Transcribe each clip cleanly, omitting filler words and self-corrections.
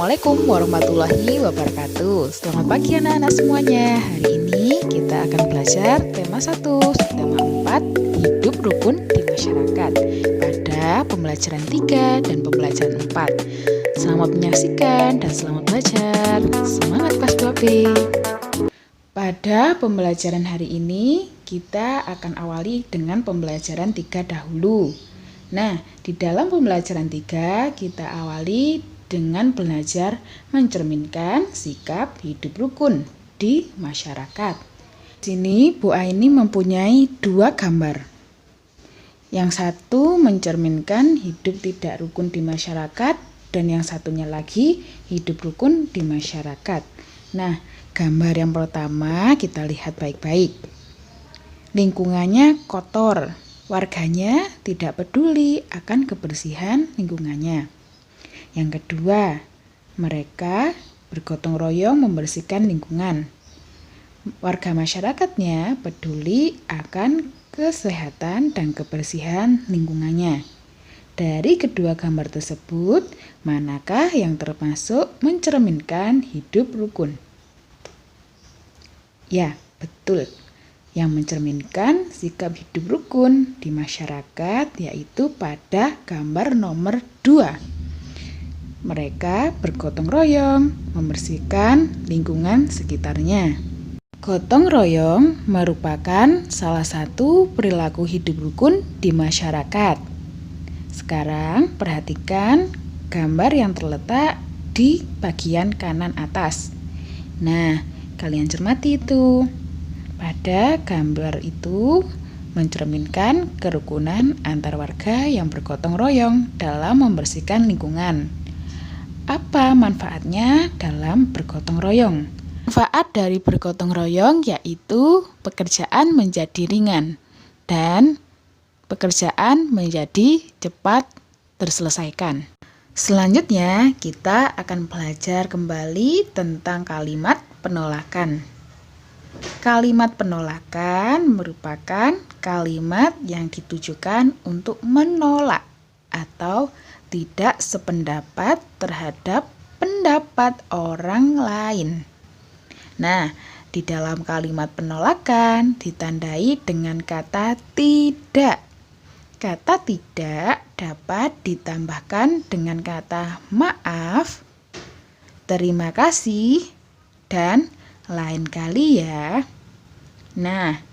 Assalamualaikum warahmatullahi wabarakatuh. Selamat pagi anak-anak semuanya. Hari ini kita akan belajar tema 1, tema 4, hidup rukun di masyarakat pada pembelajaran 3 dan pembelajaran 4. Selamat menyaksikan dan selamat belajar. Semangat kelas 2B. Pada pembelajaran hari ini kita akan awali dengan pembelajaran 3 dahulu. Nah, di dalam pembelajaran 3 kita awali dengan belajar mencerminkan sikap hidup rukun di masyarakat. Di sini Bu Aini mempunyai 2 gambar. Yang satu mencerminkan hidup tidak rukun di masyarakat dan yang satunya lagi hidup rukun di masyarakat. Nah, gambar yang pertama kita lihat baik-baik. Lingkungannya kotor. Warganya tidak peduli akan kebersihan lingkungannya. Yang kedua, mereka bergotong royong membersihkan lingkungan. Warga masyarakatnya peduli akan kesehatan dan kebersihan lingkungannya. Dari kedua gambar tersebut, manakah yang termasuk mencerminkan hidup rukun? Ya, betul. Yang mencerminkan sikap hidup rukun di masyarakat yaitu pada gambar nomor 2. Mereka bergotong royong membersihkan lingkungan sekitarnya. Gotong royong merupakan salah satu perilaku hidup rukun di masyarakat. Sekarang perhatikan gambar yang terletak di bagian kanan atas. Nah, kalian cermati itu. Pada gambar itu mencerminkan kerukunan antar warga yang bergotong royong dalam membersihkan lingkungan. Apa manfaatnya dalam bergotong royong? Manfaat dari bergotong royong yaitu pekerjaan menjadi ringan dan pekerjaan menjadi cepat terselesaikan. Selanjutnya kita akan belajar kembali tentang kalimat penolakan. Kalimat penolakan merupakan kalimat yang ditujukan untuk menolak atau tidak sependapat terhadap pendapat orang lain. Nah, di dalam kalimat penolakan ditandai dengan kata tidak. Kata tidak dapat ditambahkan dengan kata maaf, terima kasih, dan lain kali ya. Nah,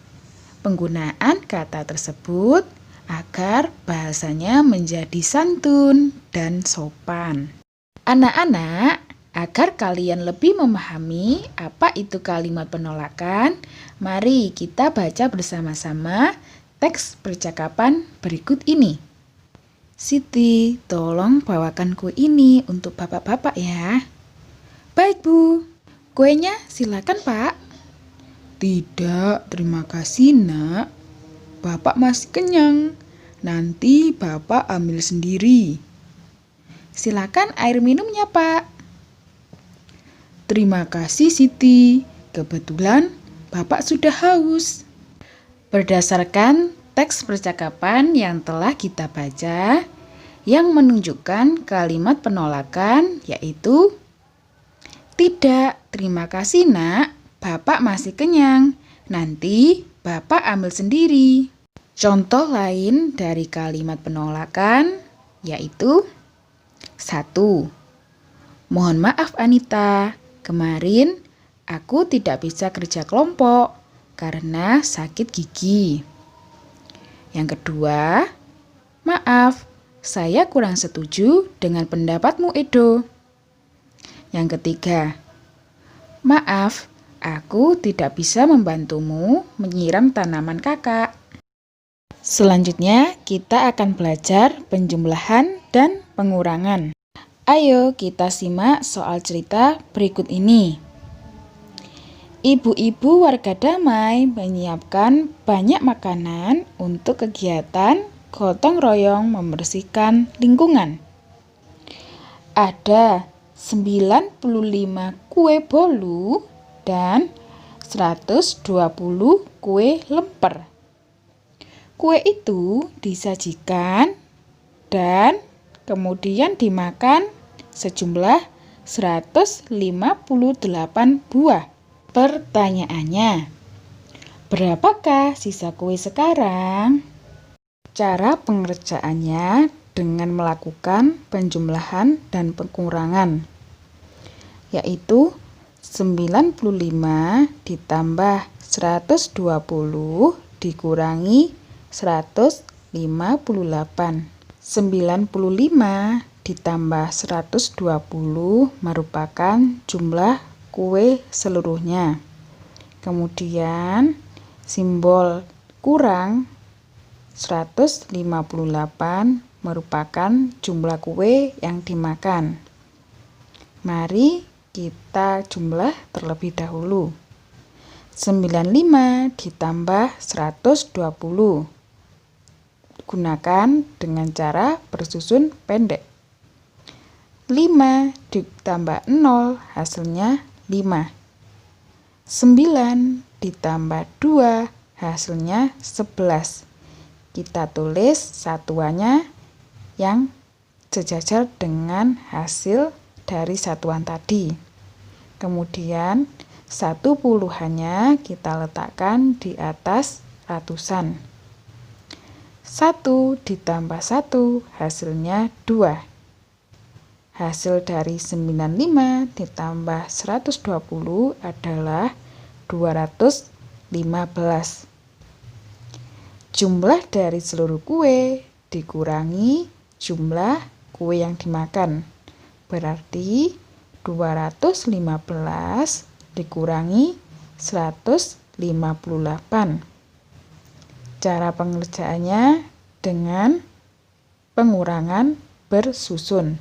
penggunaan kata tersebut agar bahasanya menjadi santun dan sopan. Anak-anak, agar kalian lebih memahami apa itu kalimat penolakan, mari kita baca bersama-sama teks percakapan berikut ini. Siti, tolong bawakan kue ini untuk bapak-bapak ya. Baik, Bu. Kuenya silakan, Pak. Tidak, terima kasih, Nak. Bapak masih kenyang. Nanti Bapak ambil sendiri. Silakan air minumnya, Pak. Terima kasih, Siti. Kebetulan Bapak sudah haus. Berdasarkan teks percakapan yang telah kita baca, yang menunjukkan kalimat penolakan yaitu tidak, terima kasih Nak, Bapak masih kenyang. Nanti Bapak ambil sendiri. Contoh lain dari kalimat penolakan yaitu 1. Mohon maaf Anita, kemarin aku tidak bisa kerja kelompok karena sakit gigi. Yang kedua, maaf, saya kurang setuju dengan pendapatmu Edo. Yang ketiga, maaf, aku tidak bisa membantumu menyiram tanaman kakak. Selanjutnya, kita akan belajar penjumlahan dan pengurangan. Ayo kita simak soal cerita berikut ini. Ibu-ibu warga damai menyiapkan banyak makanan untuk kegiatan gotong royong membersihkan lingkungan. Ada 95 kue bolu dan 120 kue lemper. Kue itu disajikan dan kemudian dimakan sejumlah 158 buah. Pertanyaannya, berapakah sisa kue sekarang? Cara pengerjaannya dengan melakukan penjumlahan dan pengurangan, yaitu 95 ditambah 120 dikurangi 158. 95 ditambah 120 merupakan jumlah kue seluruhnya. Kemudian simbol kurang 158 merupakan jumlah kue yang dimakan. Mari kita jumlah terlebih dahulu. 95 ditambah 120. Gunakan dengan cara bersusun pendek. 5 ditambah 0 hasilnya 5. 9 ditambah 2 hasilnya 11. Kita tulis satuannya yang sejajar dengan hasil dari satuan tadi. Kemudian 1 puluhannya kita letakkan di atas ratusan. 1 ditambah 1 hasilnya 2. Hasil dari 95 ditambah 120 adalah 215. Jumlah dari seluruh kue dikurangi jumlah kue yang dimakan. Berarti 215 dikurangi 158. Cara pengerjaannya dengan pengurangan bersusun.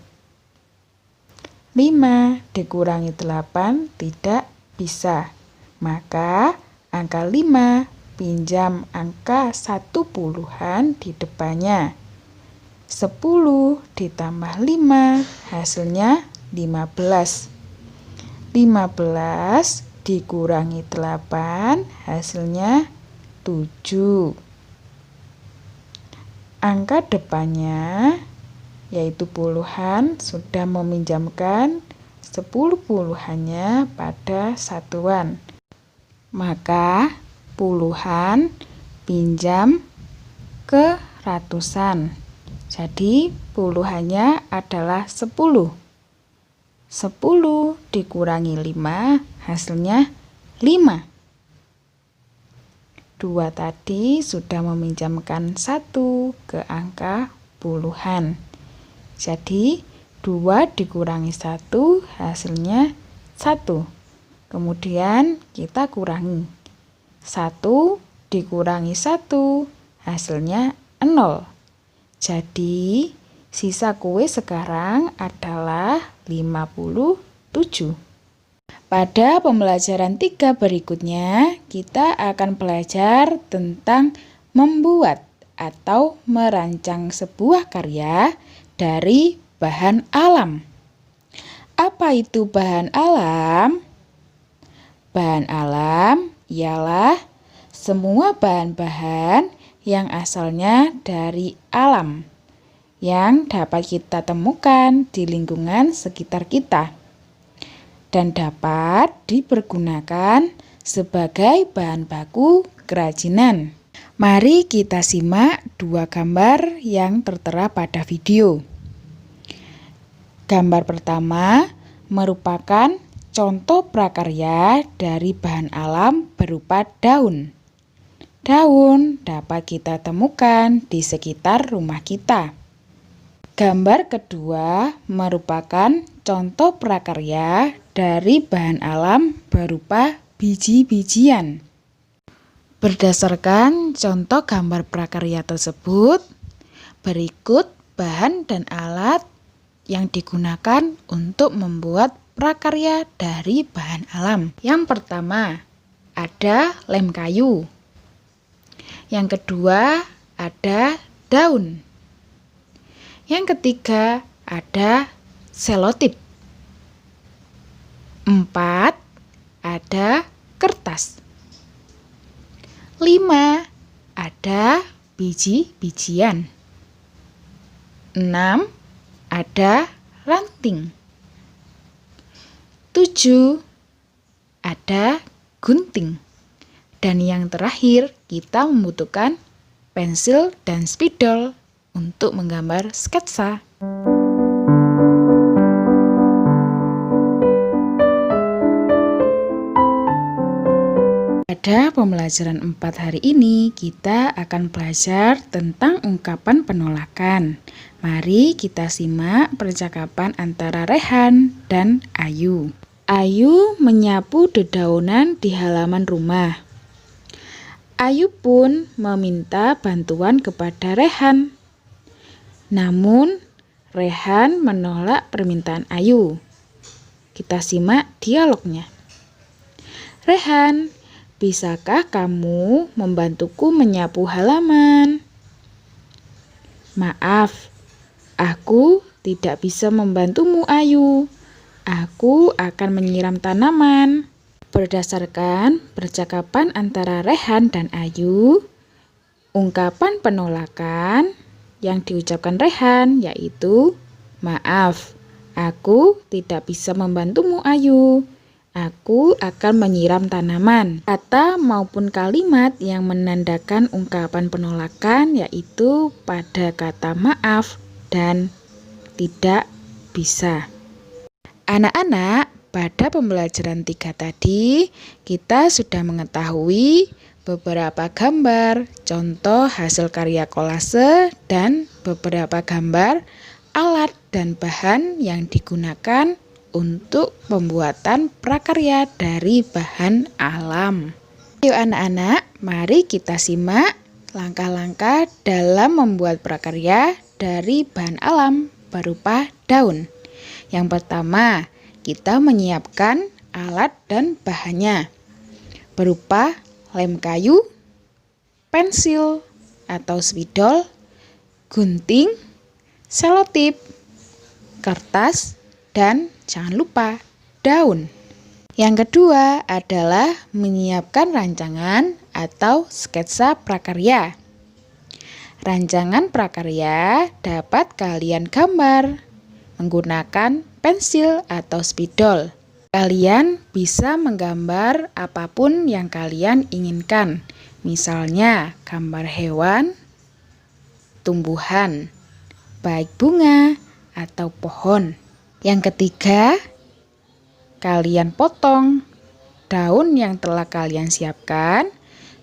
5 dikurangi 8 tidak bisa. Maka angka 5 pinjam angka 1 puluhan di depannya. 10 ditambah 5 hasilnya 15. 15 dikurangi 8 hasilnya 7. Angka depannya yaitu puluhan sudah meminjamkan 10 puluhannya pada satuan. Maka puluhan pinjam ke ratusan. Jadi puluhannya adalah 10. 10 dikurangi 5 hasilnya 5. 2 tadi sudah meminjamkan 1 ke angka puluhan. Jadi 2 dikurangi 1 hasilnya 1. Kemudian kita kurangi. 1 dikurangi 1 hasilnya 0. Jadi sisa kue sekarang adalah 57. Pada pembelajaran 3 berikutnya, kita akan belajar tentang membuat atau merancang sebuah karya dari bahan alam. Apa itu bahan alam? Bahan alam ialah semua bahan-bahan yang asalnya dari alam, yang dapat kita temukan di lingkungan sekitar kita dan dapat dipergunakan sebagai bahan baku kerajinan. Mari kita simak 2 gambar yang tertera pada video. Gambar pertama merupakan contoh prakarya dari bahan alam berupa daun. Daun dapat kita temukan di sekitar rumah kita. Gambar kedua merupakan contoh prakarya dari bahan alam berupa biji-bijian. Berdasarkan contoh gambar prakarya tersebut, berikut bahan dan alat yang digunakan untuk membuat prakarya dari bahan alam. Yang pertama, ada lem kayu. Yang kedua, ada daun. Yang ketiga, ada selotip. 4, ada kertas. 5, ada biji-bijian. 6, ada ranting. 7, ada gunting. Dan yang terakhir, kita membutuhkan pensil dan spidol untuk menggambar sketsa. Pada pembelajaran 4 hari ini, kita akan belajar tentang ungkapan penolakan. Mari kita simak percakapan antara Rehan dan Ayu. Ayu menyapu dedaunan di halaman rumah. Ayu pun meminta bantuan kepada Rehan. Namun, Rehan menolak permintaan Ayu. Kita simak dialognya. Rehan, bisakah kamu membantuku menyapu halaman? Maaf, aku tidak bisa membantumu, Ayu. Aku akan menyiram tanaman. Berdasarkan percakapan antara Rehan dan Ayu, ungkapan penolakan yang diucapkan Rehan yaitu, maaf, aku tidak bisa membantumu, Ayu. Aku akan menyiram tanaman. Kata maupun kalimat yang menandakan ungkapan penolakan yaitu pada kata maaf dan tidak bisa. Anak-anak, pada pembelajaran 3 tadi kita sudah mengetahui beberapa gambar, contoh hasil karya kolase, dan beberapa gambar alat dan bahan yang digunakan untuk pembuatan prakarya dari bahan alam. Yuk anak-anak, mari kita simak langkah-langkah dalam membuat prakarya dari bahan alam berupa daun. Yang pertama, kita menyiapkan alat dan bahannya berupa lem kayu, pensil atau spidol, gunting, selotip, kertas, dan jangan lupa daun. Yang kedua adalah menyiapkan rancangan atau sketsa prakarya. Rancangan prakarya dapat kalian gambar menggunakan pensil atau spidol. Kalian bisa menggambar apapun yang kalian inginkan. Misalnya gambar hewan, tumbuhan, baik bunga atau pohon. Yang ketiga, kalian potong daun yang telah kalian siapkan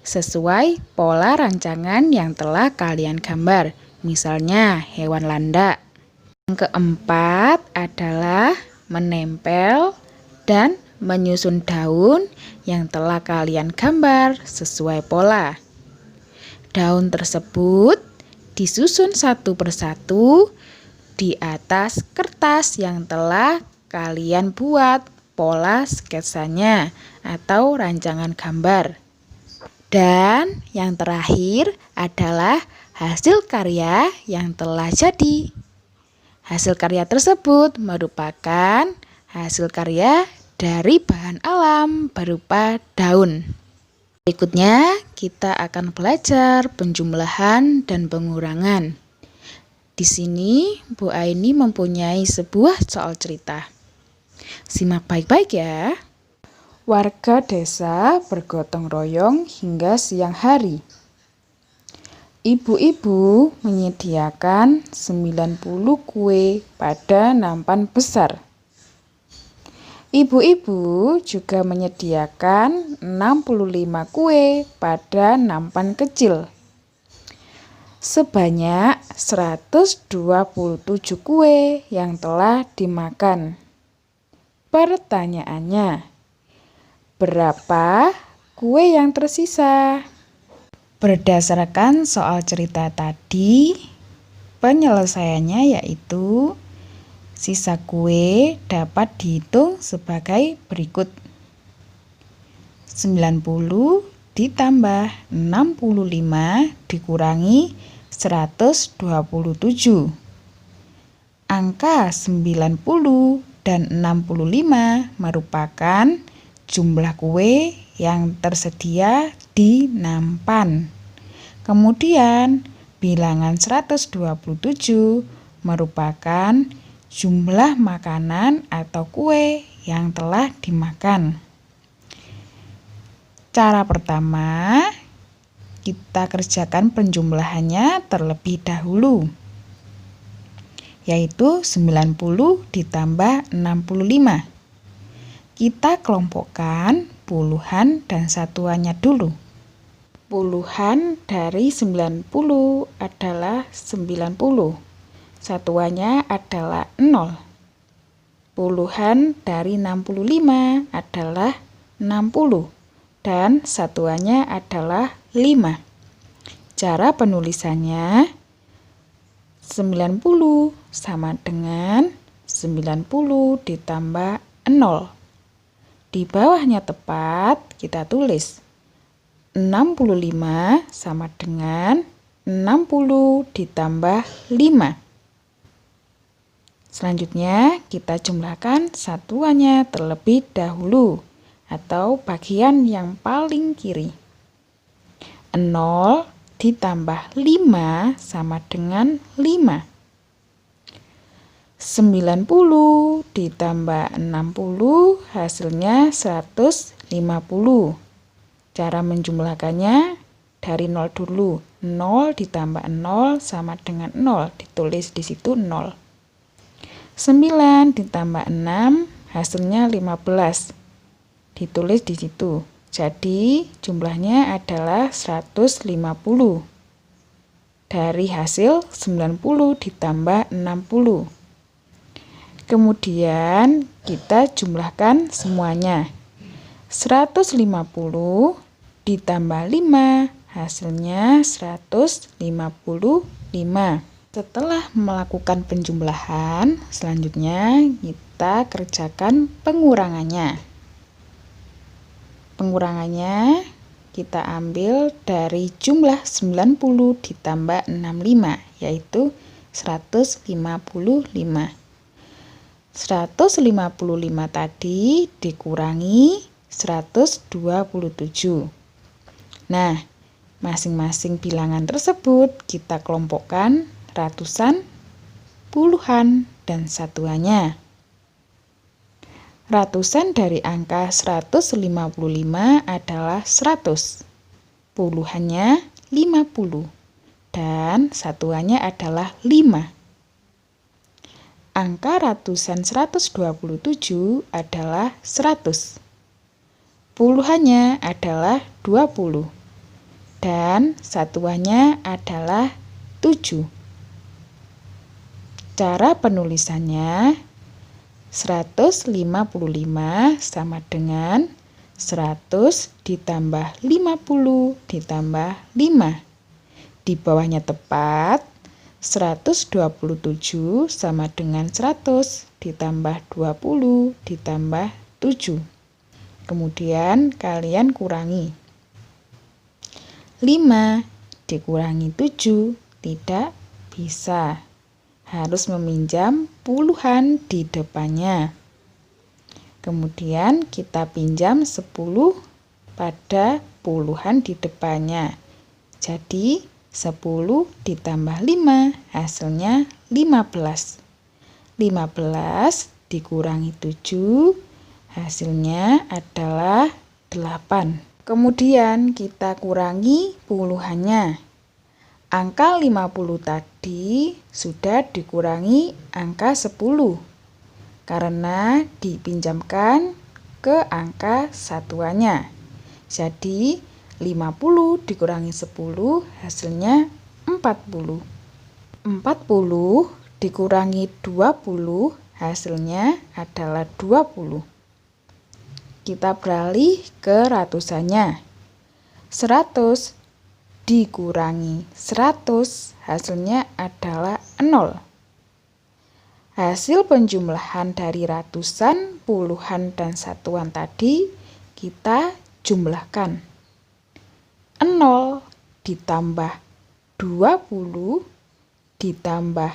sesuai pola rancangan yang telah kalian gambar, misalnya hewan landak. Yang keempat adalah menempel dan menyusun daun yang telah kalian gambar sesuai pola. Daun tersebut disusun satu persatu di atas kertas yang telah kalian buat pola sketsanya atau rancangan gambar. Dan yang terakhir adalah hasil karya yang telah jadi. Hasil karya tersebut merupakan hasil karya dari bahan alam berupa daun. Berikutnya kita akan belajar penjumlahan dan pengurangan. Di sini, Bu Aini mempunyai sebuah soal cerita. Simak baik-baik ya. Warga desa bergotong royong hingga siang hari. Ibu-ibu menyediakan 90 kue pada nampan besar. Ibu-ibu juga menyediakan 65 kue pada nampan kecil. Sebanyak 127 kue yang telah dimakan. Pertanyaannya, berapa kue yang tersisa? Berdasarkan soal cerita tadi, penyelesaiannya yaitu sisa kue dapat dihitung sebagai berikut. 90 ditambah 65 dikurangi 127. Angka 90 dan 65 merupakan jumlah kue yang tersedia di nampan. Kemudian bilangan 127 merupakan jumlah makanan atau kue yang telah dimakan. Cara pertama, kita kerjakan penjumlahannya terlebih dahulu, yaitu 90 ditambah 65. Kita kelompokkan puluhan dan satuannya dulu. Puluhan dari 90 adalah 90. Satuannya adalah 0. Puluhan dari 65 adalah 60 dan satuannya adalah 5. Cara penulisannya 90 sama dengan 90 ditambah 0. Di bawahnya tepat kita tulis 65 sama dengan 60 ditambah 5. Selanjutnya kita jumlahkan satuannya terlebih dahulu atau bagian yang paling kiri. 0 ditambah 5 sama dengan 5. 90 ditambah 60 hasilnya 150. Cara menjumlahkannya dari 0 dulu. 0 ditambah 0 sama dengan 0. Ditulis di situ 0. 9 ditambah 6 hasilnya 15. Ditulis di situ. Jadi jumlahnya adalah 150. Dari hasil 90 ditambah 60. Kemudian kita jumlahkan semuanya. 150 ditambah 5 hasilnya 155. Setelah melakukan penjumlahan, selanjutnya kita kerjakan pengurangannya. Pengurangannya kita ambil dari jumlah 90 ditambah 65, yaitu 155. 155 tadi dikurangi 127. Nah, masing-masing bilangan tersebut kita kelompokkan ratusan, puluhan, dan satuannya. Ratusan dari angka 155 adalah 100. Puluhannya 50. Dan satuannya adalah 5. Angka ratusan 127 adalah 100. Puluhannya adalah 20. Dan satuannya adalah 7. Cara penulisannya 155 sama dengan 100 ditambah 50 ditambah 5. Di bawahnya tepat 127 sama dengan 100 ditambah 20 ditambah 7. Kemudian kalian kurangi. 5 dikurangi 7 tidak bisa. Harus meminjam puluhan di depannya. Kemudian kita pinjam 10 pada puluhan di depannya. Jadi 10 ditambah 5 hasilnya 15. 15 dikurangi 7 hasilnya adalah 8. Kemudian kita kurangi puluhannya. Angka 50 tadi sudah dikurangi angka 10 karena dipinjamkan ke angka satuannya. Jadi 50 dikurangi 10 hasilnya 40. 40 dikurangi 20 hasilnya adalah 20. Kita beralih ke ratusannya. 100 dikurangi 100 hasilnya adalah 0. Hasil penjumlahan dari ratusan, puluhan, dan satuan tadi kita jumlahkan. 0 ditambah 20 ditambah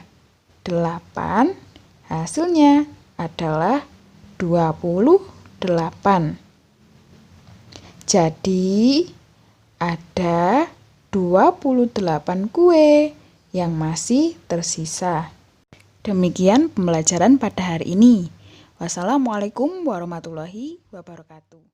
8 hasilnya adalah 28. Jadi ada 28 kue yang masih tersisa. Demikian pembelajaran pada hari ini. Wassalamualaikum warahmatullahi wabarakatuh.